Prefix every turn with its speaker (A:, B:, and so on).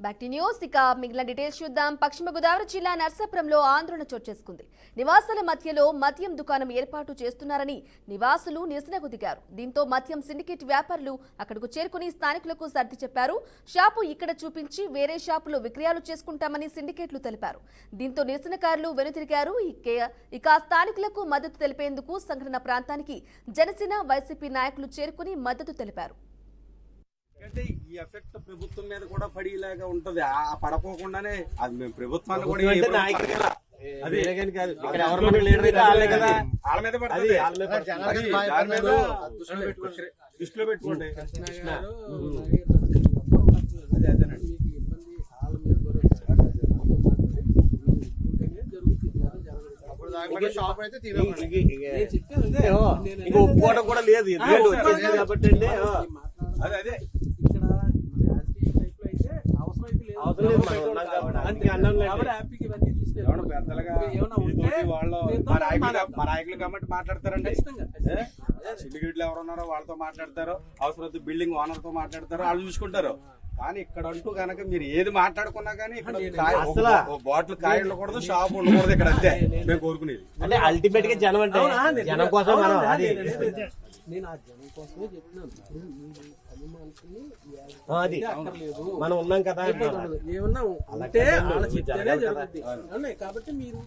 A: Back to news. ఇక మిగిలిన details చూద్దాం. పశ్చిమ గోదావరి జిల్లా నర్సాపురంలో ఆందోళన చోటు చేసుకుంది. నివాసాల మధ్యలో మద్యం దుకాణం ఏర్పాటు చేస్తున్నారని నివాసులు నిరసనకు దిగారు. దీంతో మద్యం సిండికేట్ వ్యాపారులు అక్కడకు చేరుకుని స్థానికులకు సర్ది చెప్పారు. షాపు ఇక్కడ చూపించి వేరే షాపులో విక్రయాలు చేసుకుంటామని సిండికేట్లు తెలిపారు. దీంతో నిరసనకారులు వెనుతిరిగారు. ఇక స్థానికులకు మద్దతు తెలిపేందుకు సంఘటన ప్రాంతానికి జనసేన వైసీపీ నాయకులు చేరుకుని మద్దతు తెలిపారు.
B: అంటే ఈ ఎఫెక్ట్ ప్రభుత్వం మీద కూడా పడేలాగా ఉంటది. ఆ పడపోకుండానే అది మేము ప్రభుత్వాన్ని కూడా దృష్టిలో పెట్టుకోండి. ఒప్పుకోవడం కూడా లేదు కాబట్టి అదే అదే మా నాయకులు కాబట్టి మాట్లాడతారండి. సిండికేట్లు ఎవరున్నారో వాళ్ళతో మాట్లాడతారు, అవసరం బిల్డింగ్ ఓనర్ తో మాట్లాడతారు, వాళ్ళు చూసుకుంటారు. కానీ ఇక్కడ అంటూ కనుక మీరు ఏది మాట్లాడుకున్నా కానీ ఇక్కడ బాటిల్ కాయ ఉండకూడదు, షాప్ ఉండకూడదు. ఇక్కడ అంతే మేము కోరుకునేది.
C: అంటే అల్టిమేట్ గా జనం అంటే జనం కోసం
D: నేను ఆ జనం కోసమే చెప్తున్నాను.
C: అది మనం ఉన్నాం కదా,
D: ఏమన్నా ఉంటే అలా చెప్తేనే జరుగుతుంది. కాబట్టి మీరు